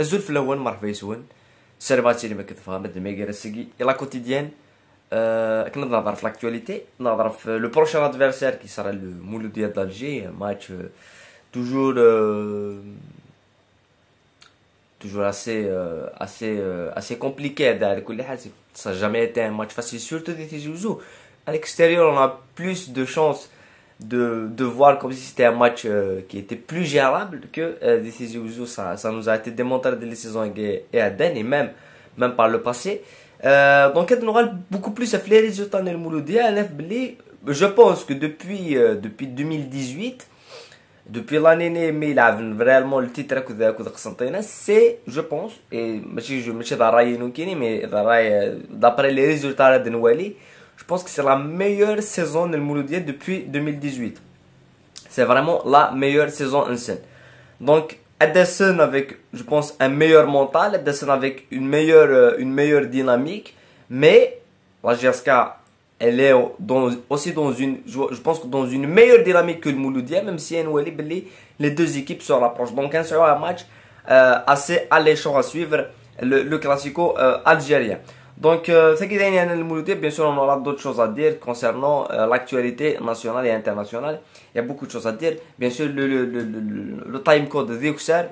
الزول الأول مرحبا يسون السلامات اللي ما كتفهم هاد الميغير السقي لا كوتيديان. كنا نهضر في لاكتواليتي نهضر في لو بروشان ادفيرسير كي صرا المولودية دالجي ماتش توجور توجور assez compliqué هذا على كل حال. Ça n'a jamais été un match facile surtout des Tijuzu. À l'extérieur on a plus de chances de voir comme si c'était un match qui était plus gérable que des Tijuzu. Ça nous a été démontré dès les saisons et à Den et même par le passé. Donc on aura beaucoup plus à les résultats dans le Mouloudia. Je pense que depuis 2018 depuis l'année mais il a vraiment le titre que c'est je pense et mais d'après les résultats de Nouali je pense que c'est la meilleure saison de Mouloudia depuis 2018. C'est vraiment la meilleure saison en scène. Donc Ederson avec je pense un meilleur mental, Ederson avec une meilleure dynamique, mais la GSK elle est aussi dans une, je pense que dans une meilleure dynamique que le Mouloudia, même si les deux équipes se rapprochent. Donc un sera un match assez alléchant à suivre, le classico algérien. Donc ce qui est le Mouloudia, bien sûr on aura d'autres choses à dire concernant l'actualité nationale et internationale. Il y a beaucoup de choses à dire. Bien sûr le time code de Dioxer,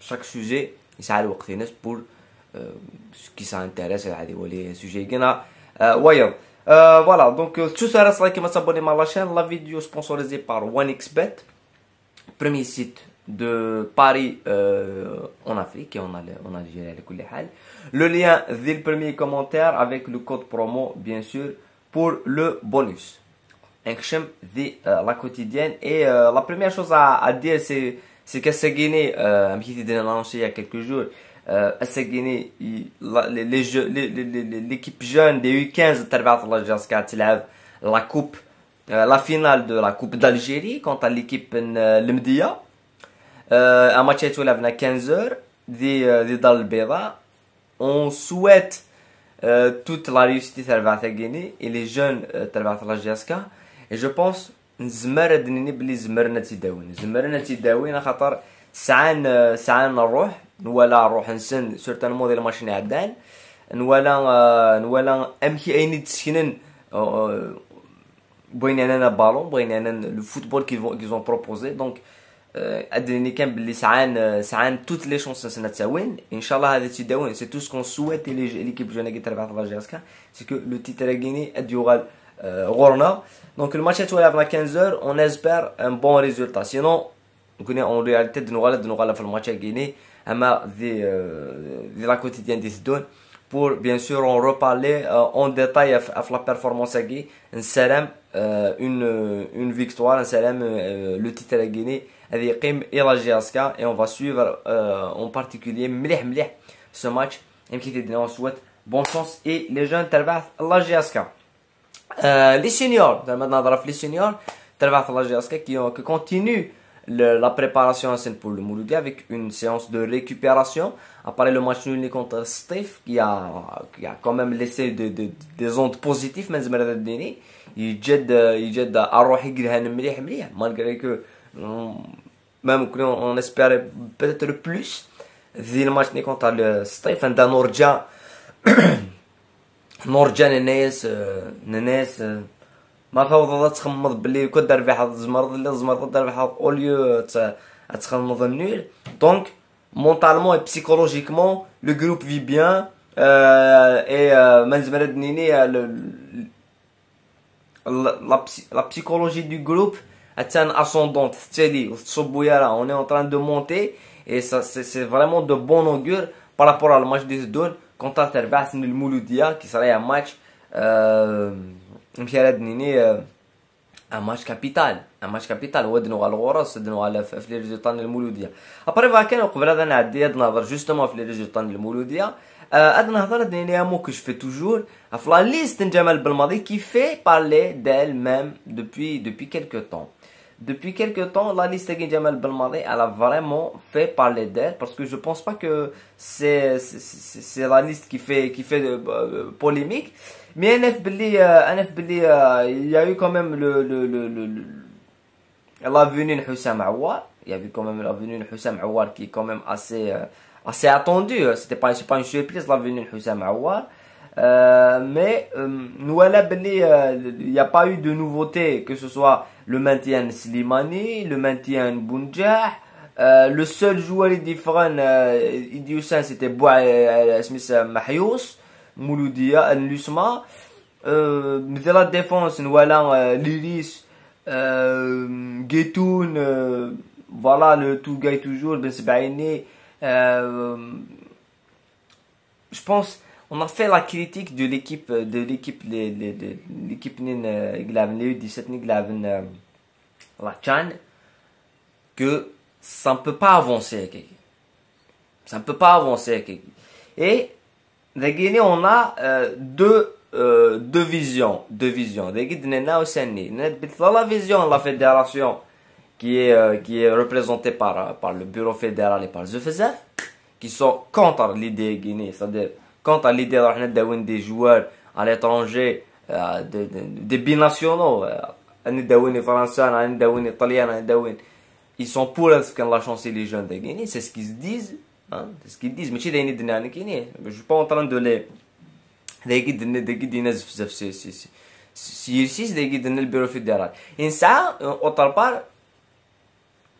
chaque sujet il s'arrête pour ce qui s'intéresse à les sujets. Voilà, donc tout ça reste like et s'abonner à la chaîne. La vidéo sponsorisée par OneXBet, premier site de Paris en Afrique et en Algérie. Le lien dès le premier commentaire avec le code promo bien sûr pour le bonus. Inchem de la quotidienne et la première chose à dire c'est que c'est gagné un petit peu annoncé il y a quelques jours. C'est gagné l'équipe jeune des U15 la coupe la finale de la coupe d'Algérie contre l'équipe l'Mdia. Un match est à 15h des Dalbera. On souhaite toute la réussite à gagner et les jeunes de la GSK et je pense نزمر دنيني بلي زمرنا تيداوين خاطر ساعان نروح نولا نروح نسن سورتان موديل ماشين عدان نولا امكي ايني تسكنن بغينا انا بالون بغينا انا لو فوتبول كيزون بروبوزي دونك ادريني كان بلي ساعان توت لي شونس نسنا تساوين ان شاء الله هذا تيداوين سي تو سكون سويت ليكيب جونا كي تربح لا جاسكا سي كو لو تيتر غيني اديوغال غورنا. Donc le match est à 15h, on espère un bon résultat. Sinon, en réalité, nous allons faire le match à Guinée, de la quotidienne des Sidoun, pour bien sûr en reparler en détail à la performance à Guinée. Une victoire, le titre à Guinée, et la GSK, et on va suivre en particulier ce match. On souhaite bonne chance et les jeunes terbath la GSK. Les seniors, les seniors, qui continuent la préparation pour le Mouloudia avec une séance de récupération. Après le match nul contre Steve, qui a quand même laissé des ondes positives, il jette à malgré que même on espérait peut-être plus. Le match contre Steve, un Orja. نورجان الناس ما فوضات تخمض بلي كون دار في حظ الزمر دار في حظ اوليو تخمض النول. دونك مونتالمون et psychologiquement le groupe vit bien et منزمر دنيني la psychologie du groupe est un ascendante تالي وتصبوا يرا on est en train de monter et ça c'est vraiment de bon augure par rapport au match des Sidoun contre تربح من المولودية qui serait un match un match capital ودنو على الغرس ودنو على في لي ريزولطان المولودية. ابري فاكن قبل هذا نعدي هاد نهضر جوستومون في لي ريزولطان المولودية. هاد نهضر دنيا مو كش في توجور في لا ليست جمال بالماضي qui fait parler d'elle-même depuis quelques temps. Depuis quelques temps, la liste de Jamal Belmadi, elle a vraiment fait parler d'elle parce que je pense pas que c'est la liste qui fait de polémique. Mais il y a eu quand même la venue de Hussam Awar. Il y a eu quand même la venue de Hussam Awar qui est quand même assez attendu. C'est pas une surprise la venue de Houssam Aouar. Mais voilà, il n'y a pas eu de nouveauté, que ce soit le maintien de Slimani, le maintien de Bounjah. Le seul joueur différent, Idioussin, c'était Smith Mahyous, Mouloudia, Lusma. De la défense, voilà, Liris, Guetoun, voilà, le tout gars toujours, Ben Sebaini. Je pense, on a fait la critique de l'équipe, l'équipe Glaven, les U17 Glaven, la Chan, que ça ne peut pas avancer. Ça ne peut pas avancer. Et, la Guinée, on a deux visions. La vision de la fédération qui est représentée par le bureau fédéral et par ZFZ, qui sont contre l'idée Guinée, c'est-à-dire contre l'idée d'avoir des joueurs à l'étranger, des binationaux, des français, des italiens, ils sont pour la chance les jeunes de Guinée, c'est ce qu'ils se disent. Hein, c'est ce qu'ils disent, mais je ne suis pas en train de les si le bureau fédéral. Et ça, autre part,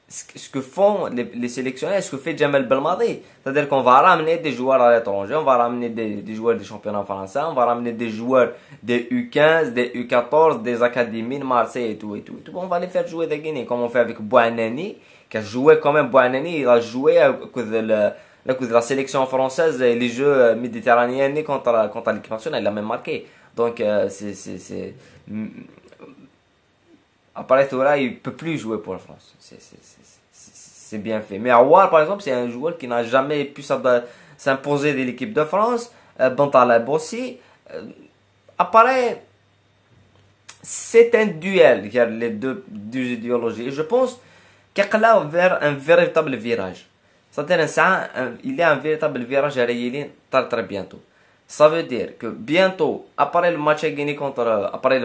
ce que font les sélectionneurs, ce que fait Jamel Belmadi, c'est-à-dire qu'on va ramener des joueurs à l'étranger, on va ramener des joueurs des championnats français, on va ramener des joueurs des U15, des U14, des académies de Marseille et tout. On va les faire jouer de Guinée, comme on fait avec Bouanani, qui a joué quand même. Bouanani, il a joué à cause de la sélection française et les jeux méditerranéens contre l'équipe nationale, il a même marqué. Donc, après Toura, il peut plus jouer pour la France. C'est bien fait. Mais Aouar, par exemple, c'est un joueur qui n'a jamais pu s'imposer de l'équipe de France. Bentaleb aussi. Après, c'est un duel. Il y a les deux idéologies. Et je pense qu'il y a vers un véritable virage. C'est-à-dire il y a un véritable virage à réaliser très bientôt. Ça veut dire que bientôt, après le match à Guinée après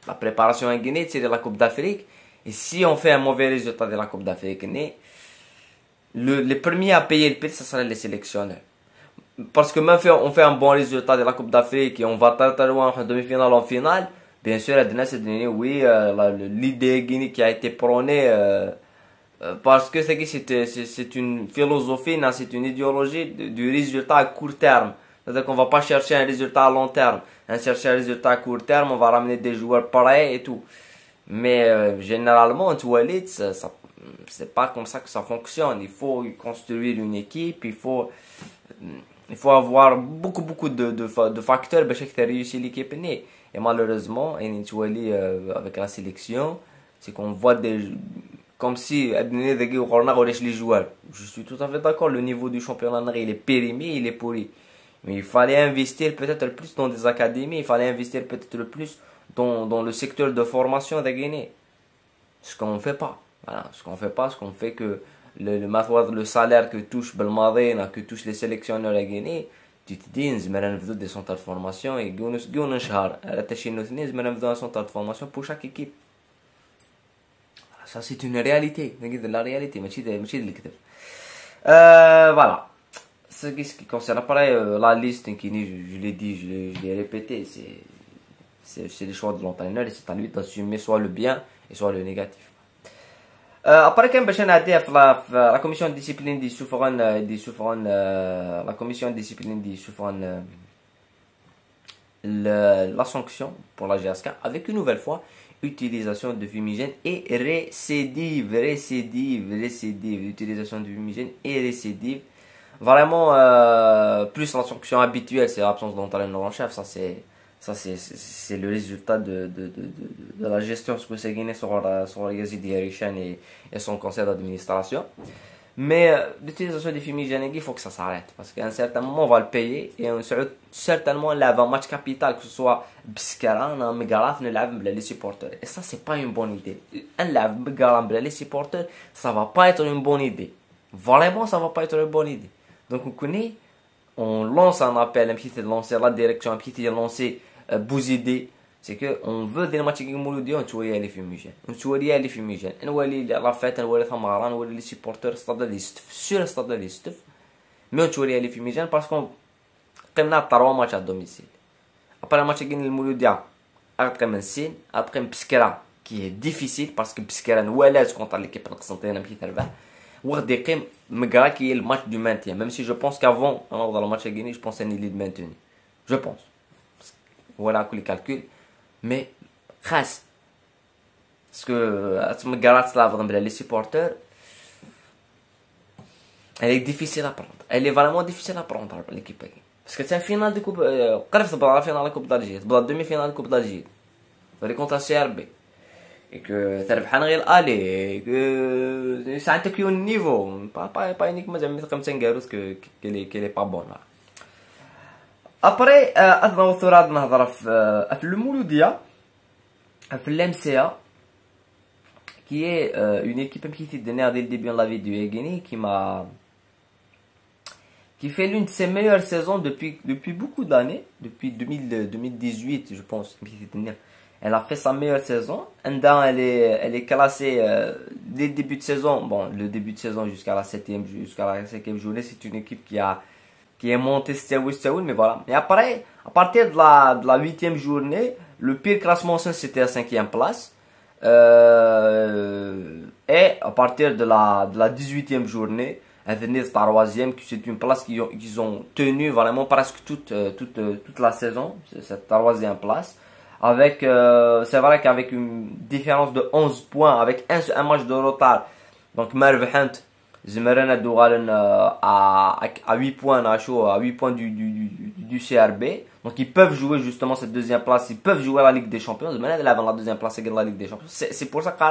la préparation à Guinée, c'est de la Coupe d'Afrique. Et si on fait un mauvais résultat de la Coupe d'Afrique, les premiers à payer le prix, ce seraient les sélectionneurs. Parce que même si on fait un bon résultat de la Coupe d'Afrique et on va très loin en demi-finale, en finale, bien sûr, oui, l'idée Guinée qui a été prônée, parce que c'est une philosophie, c'est une idéologie du résultat à court terme. C'est-à-dire qu'on va pas chercher un résultat à long terme. On chercher un résultat à court terme, on va ramener des joueurs pareils et tout. Mais généralement, en toilette, c'est pas comme ça que ça fonctionne. Il faut construire une équipe, il faut avoir beaucoup de facteurs pour que réussir l'équipe. Et malheureusement, avec la sélection, c'est qu'on voit comme si les joueurs. Je suis tout à fait d'accord, le niveau du championnat il est périmé, il est pourri. Mais il fallait investir peut-être plus dans des académies, il fallait investir peut-être plus dans le secteur de formation de Guinée. Ce qu'on ne fait pas. Voilà, ce qu'on fait que le salaire que touche Belmadina, que touche les sélectionneurs à Guinée, tu te dis, nous des centres de formation et nous un centre de formation pour chaque équipe. Ça, c'est une réalité. La réalité. Voilà. Ce qui concerne après la liste, je l'ai dit, je l'ai répété, c'est le choix de l'entraîneur et c'est à lui d'assumer soit le bien et soit le négatif. Après quand la commission de discipline du souverain la commission de discipline du souverain la sanction pour la GSK avec une nouvelle fois utilisation de fumigène et récidive, utilisation de fumigène et récidive. Vraiment, plus la sanction habituelle, c'est l'absence d'entraîneur en chef. Ça c'est le résultat de la gestion ce que c'est gagné sur Yazidi Harishan et son conseil d'administration. Mais l'utilisation des fumigènes, il faut que ça s'arrête. Parce qu'à un certain moment, on va le payer. Et certainement, là, un match capital, que ce soit Biskara, Megaraf, les supporters. Et ça, c'est pas une bonne idée. Un lave Megaraf, les supporters, ça va pas être une bonne idée. Vraiment, ça va pas être une bonne idée. Donc, on lance un appel, un petit de lancer la direction, un petit de lancer Bouzidé, c'est que on veut des matchs qui مولودية ونتوريها لي فيميجان ونتوريها لي فيميجان نولي لا فات نولي ثمارة نولي لي سيبورتور ستاد اللي يستف سور ستاد اللي يستف مي نتوريها لي فيميجان باسكو قمنا 3 ماتش à domicile après match كاين المولودية غتقيم نسين غتقيم بسكرة qui est difficile parce que بسكرة نوالات contre l'équipe القسنطينة مشي تربح وغادي يقيم مقرا qui est le match du maintien même si je pense qu'avant dans le match à Guinée je pense ان il est maintenu je pense voilà كل calcul mais خاص parce que مقرا تلعب بلا les supporters elle est difficile à prendre elle est vraiment difficile à prendre pour l'équipe parce que c'est un final de coupe قرب تبدا la finale de coupe d'Algérie تبدا demi finale de coupe d'Algérie فري contre CRB et que تربحان غير الي que ça عندك يون نيفو pas uniquement زعما تقيم تنقاروس qu'elle est pas bonne après أدنى وثورات نهضر في المولودية في l'MCA qui est une équipe qui était donnée dès le début de la vie du Guinée qui fait l'une de ses meilleures saisons depuis beaucoup d'années depuis 2018 je pense elle a fait sa meilleure saison elle est classée dès le début de saison bon le début de saison jusqu'à la 5e journée c'est une équipe qui est montée mais voilà et après à partir de la 8e journée le pire classement c'était la 5e place et à partir de la 18e journée elle venait de 3e qui c'est une place qu'ils ont tenu vraiment presque toute la saison cette 3e place avec c'est vrai qu'avec une différence de 11 points avec un match de retard donc Mervehent Zimmerana Dougalen à 8 points à 8 points du CRB donc ils peuvent jouer justement cette deuxième place ils peuvent jouer la Ligue des Champions Zimmerana avant la deuxième place c'est la Ligue des Champions c'est pour ça que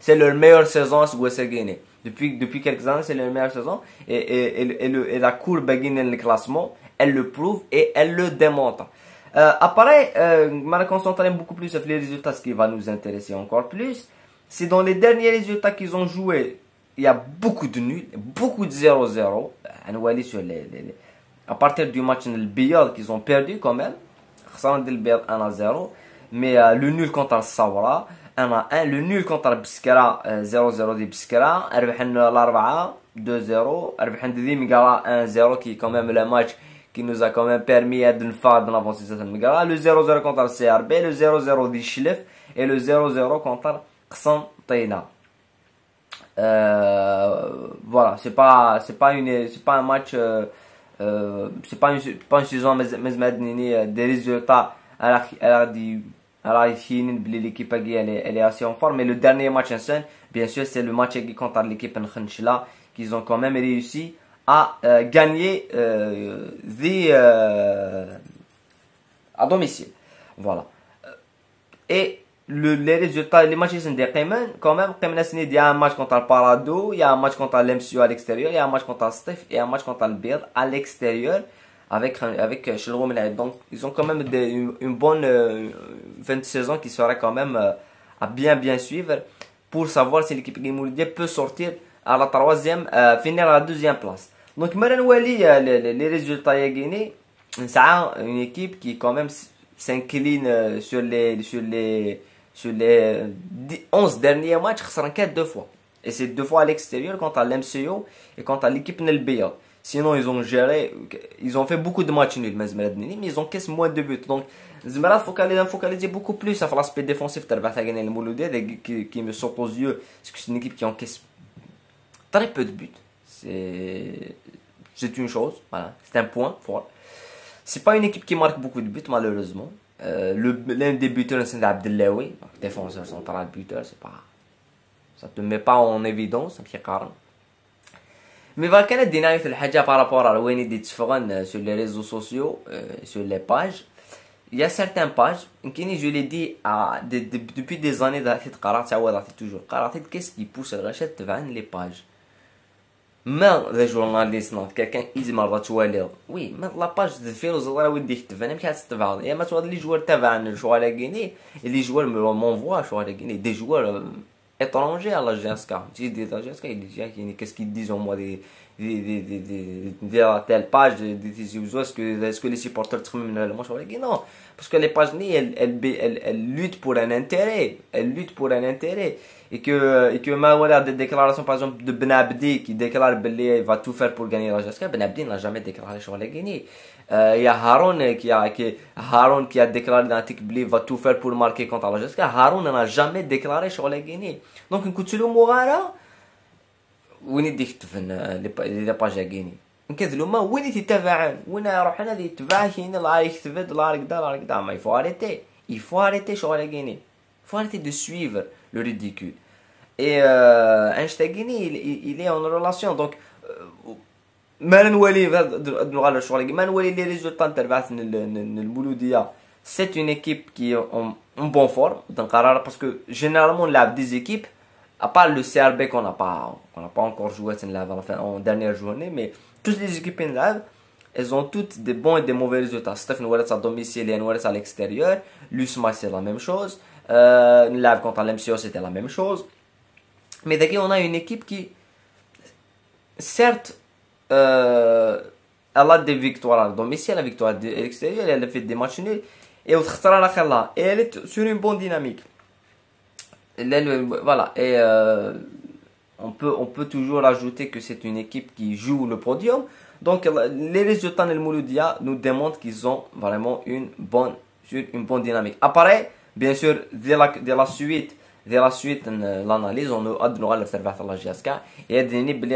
c'est leur meilleure saison à Ouest Guinée depuis quelques années c'est leur meilleure saison et la courbe Guinée le classement elle le prouve et elle le démontre après on va concentrer beaucoup plus sur les résultats ce qui va nous intéresser encore plus c'est dans les derniers résultats qu'ils ont joué il y a beaucoup de nuls, beaucoup de 0-0. À partir du match le Biyad qu'ils ont perdu quand même. Le Biyad 1-0. Mais le nul contre le Sawra 1-1. Le nul contre le Biskara 0-0 de Biskara. L'Arba'a 2-0. Migara 1-0 qui est quand même le match qui nous a quand même permis de nous faire de l'avancer cette Migara. Le 0-0 contre le CRB. Le 0-0 de Chlef. Et le 0-0 contre Qsantayna. Voilà c'est pas un match c'est pas une saison mais des résultats l'équipe elle est assez en forme mais le dernier match en scène bien sûr c'est le match contre l'équipe Nkhenchla qu'ils ont quand même réussi à gagner à domicile voilà et les résultats, les matchs sont des quand même, il y a un match contre le Parado, il y a un match contre l'MCU à l'extérieur, il y a un match contre le Stef et un match contre le Bird à l'extérieur avec Chelrom. Donc, ils ont quand même une bonne fin de saison qui sera quand même à bien suivre pour savoir si l'équipe Guimoulidia peut sortir à la 3e, finir à la 2e place. Donc, Maranouali, les résultats à Guinée, c'est une équipe qui quand même s'incline sur les 11 derniers matchs, ils 4 deux fois. Et c'est 2 fois à l'extérieur contre l'MCO et contre l'équipe Nelbeya. Sinon, ils ont géré, ils ont fait beaucoup de matchs nuls, mais ils ont caissé moins de buts. Donc, Zmara focaliser beaucoup plus sur l'aspect défensif de la Mouloudé, qui me saute aux yeux, parce que c'est une équipe qui encaisse très peu de buts. C'est une chose, voilà, c'est un point fort. C'est pas une équipe qui marque beaucoup de buts, malheureusement. L'un des buteurs c'est Abdellaoui, défenseur central buteur, c'est pas, ça te met pas en évidence un petit carré. Mais voilà quelle est la dynamique de la par rapport à l'ouïe des différents sur les réseaux sociaux, sur les pages. Il y a certaines pages qui je l'ai dit depuis des années d'arrêter toujours qu'est-ce qui pousse à rachat de les pages. ما ذا جورناليست quelqu'un يجي مرات توالي وي ما لا باج د فيروز الله ودي يكتب انا مش هتستفاد يا ما توالي لي جوار تبعنا شو على غيني اللي جوار مونفوا شو على غيني دي جوار étrangers à la GSK. Ils disent la GSK, ils disent qu'est-ce qu'ils disent au moins de telle page, est-ce que les supporters non, parce que les pages elles luttent pour un intérêt, et que ma voilà des déclarations par exemple de Ben Abdi qui déclare qu'il va tout faire pour gagner la GSK. Ben Abdi n'a jamais déclaré sur la gagner. Il y a Haroun qui a déclaré dans l'article qu'il va tout faire pour marquer contre la GSK. Haroun n'a jamais déclaré sur la gagner. Donc écoute le Mourara وين يديك تفن لي باج كاينين نكذلو ما وين تتابعن وين يروح انا دي تبع كاين لا يكتب لا ركدا لا ركدا ما il faut arrêter شغل كاينين il faut arrêter de suivre le ridicule et Einstein il est en relation donc ما نولي نغالر شغل ما نولي لي ريزولطا نتاع بعث المولوديه c'est une équipe qui est en bonne forme donc parce que généralement نلعب des équipes à part le CRB qu'on n'a pas encore joué en dernière journée, mais toutes les équipes elles ont toutes des bons et des mauvais résultats. Stephen Wallace à domicile et Wallace à l'extérieur. L'USMA c'est la même chose. Live contre l'MCO c'était la même chose. Mais d'ailleurs on a une équipe qui, certes, elle a des victoires à domicile, la victoire à l'extérieur, elle a fait des matchs nuls et elle est sur une bonne dynamique. Voilà, et on peut toujours ajouter que c'est une équipe qui joue le podium. Donc les résultats de Mouloudia nous démontrent qu'ils ont vraiment une bonne dynamique. Après, bien sûr, dès la suite l'analyse, on a le service à la GSK et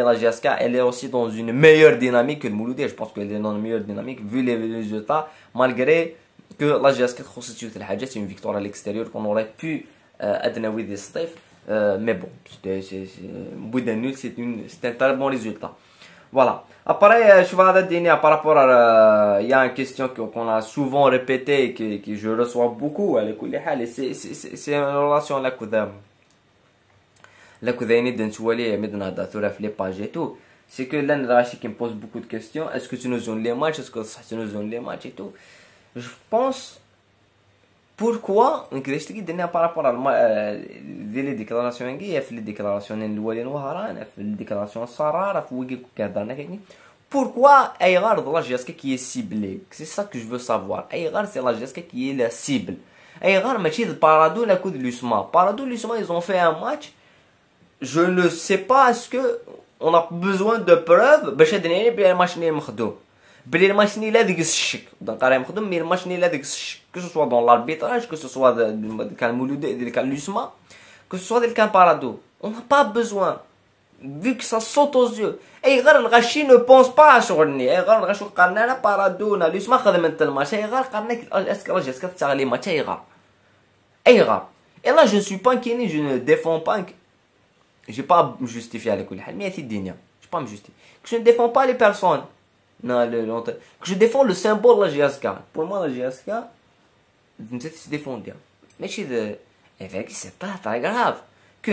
la GSK elle est aussi dans une meilleure dynamique que le Mouloudia. Je pense qu'elle est dans une meilleure dynamique vu les résultats, malgré que la GSK c'est une victoire à l'extérieur qu'on aurait pu Adnaoui des Stef, mais bon, bout d'un nul, c'est un très bon résultat. Voilà. Après, je vais donner par rapport à, il y a une question qu'on a souvent répétée et que je reçois beaucoup. C'est une relation là les pages et tout. C'est que là, qui me pose beaucoup de questions. Est-ce que tu nous donnes les matchs? Est-ce que tu nous donnes les matchs et tout? Je pense. Pourquoi نقدرش تقول par rapport à les déclarations il y a les déclarations الوالين وهران في les déclarations صرارة في ويجي كهضرنا كاين pourquoi Aïgar de la GSK qui est ciblé, c'est ça que je veux savoir. Aïgar c'est la GSK qui est la cible. Aïgar ماشي de Parado la coup de l'USMA. Parado l'USMA ils ont fait un match, je ne sais pas est-ce que on a besoin de preuves باش هادني بلي الماتش ني مخدوم بلي الماتش ني لا ديك الشك دونك راه مخدوم مي الماتش ني لا ديك الشك que ce soit dans l'arbitrage, que ce soit dans l'USMA, que ce soit dans le Parado. On n'a pas besoin, vu que ça saute aux yeux. Et le Rachi ne pense pas à Chourni. Et le Rachi ne Parado, l'USMA خدمت الماتش. Et est-ce que j'ai ce que ça les matchs et là je ne suis pas inquiet, je ne défends pas. Je vais pas me justifier avec le mais c'est digne. Je pas me justifier. Que je ne défends pas les personnes. Non, que je défends le symbole de la GSK. Pour moi la GSK نسيت تديفونديا ماشي افيك سي طا غراف كو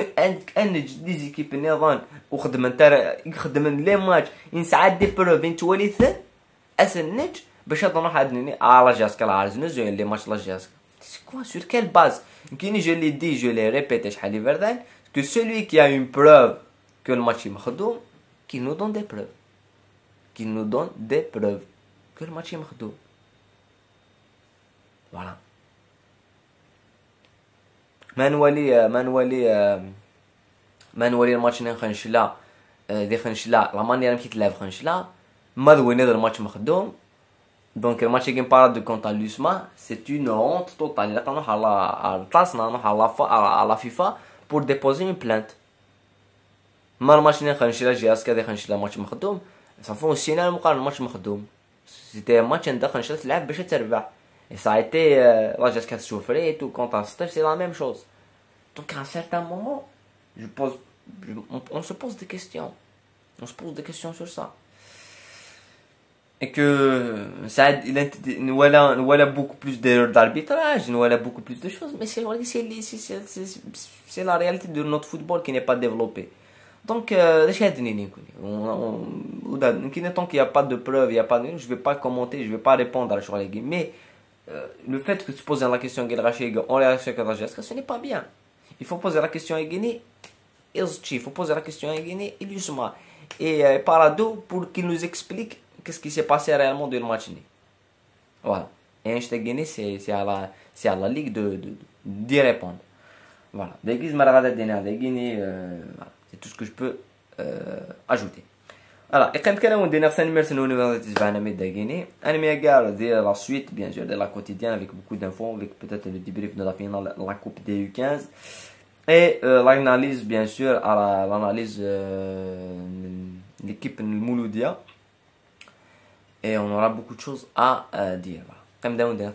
ان دي زيكيب نيضان وخدم انت يخدم لي ماتش ينسعد دي بروف انت وليث اسنج باش نروح عندني على جاسكا عارف نزو لي ماتش لا جاسكا سي كوا سور كيل باز كيني جو لي دي جو لي ريبيتي شحال فردان كو celui qui a une preuve que le match مخدوم qui nous donne des preuves que le match مخدوم voilà ما نولي الماتش نخنشلا دي خنشلا لا مانيير كي تلعب خنشلا ما دويني الماتش مخدوم دونك الماتش كي بارادو كونتا لوسما سي اون هونت توتال لا نروح على البلاص نروح على فيفا بور ديبوزي اون بلانت ما الماتش نخنشلا جي اسكا دي خنشلا ماتش مخدوم صافو السينال مقارن الماتش مخدوم سيتي ماتش انت خنشلا تلعب باش تربح. Et ça a été la GSK souffrait et tout quand on c'est la même chose. Donc à un certain moment, on se pose des questions. On se pose des questions sur ça. Et que ça voilà beaucoup plus d'erreurs d'arbitrage, voilà beaucoup plus de choses, mais c'est vrai que c'est la réalité de notre football qui n'est pas développé. Donc tant qu'il n'y a pas de preuves, il y a pas de, je vais pas commenter, je vais pas répondre à la mais le fait que tu poses la question en réaction à la GSK, ce n'est pas bien. il faut poser la question à Guinée. Il faut poser la question à Guinée, il Yusma et Parado pour qu'il nous explique qu'est-ce qui s'est passé réellement dans le match. Voilà. Et Einstein Guinée, c'est à la Ligue d'y répondre. Voilà. C'est tout ce que je peux ajouter. Alors, et quand on dit que nous la suite, bien sûr, de la quotidienne avec beaucoup d'infos, avec peut-être le débrief de la finale de la Coupe des U15 et l'analyse, bien sûr, à l'analyse de l'équipe Mouloudia. Et on aura beaucoup de choses à dire. Comme d'habitude,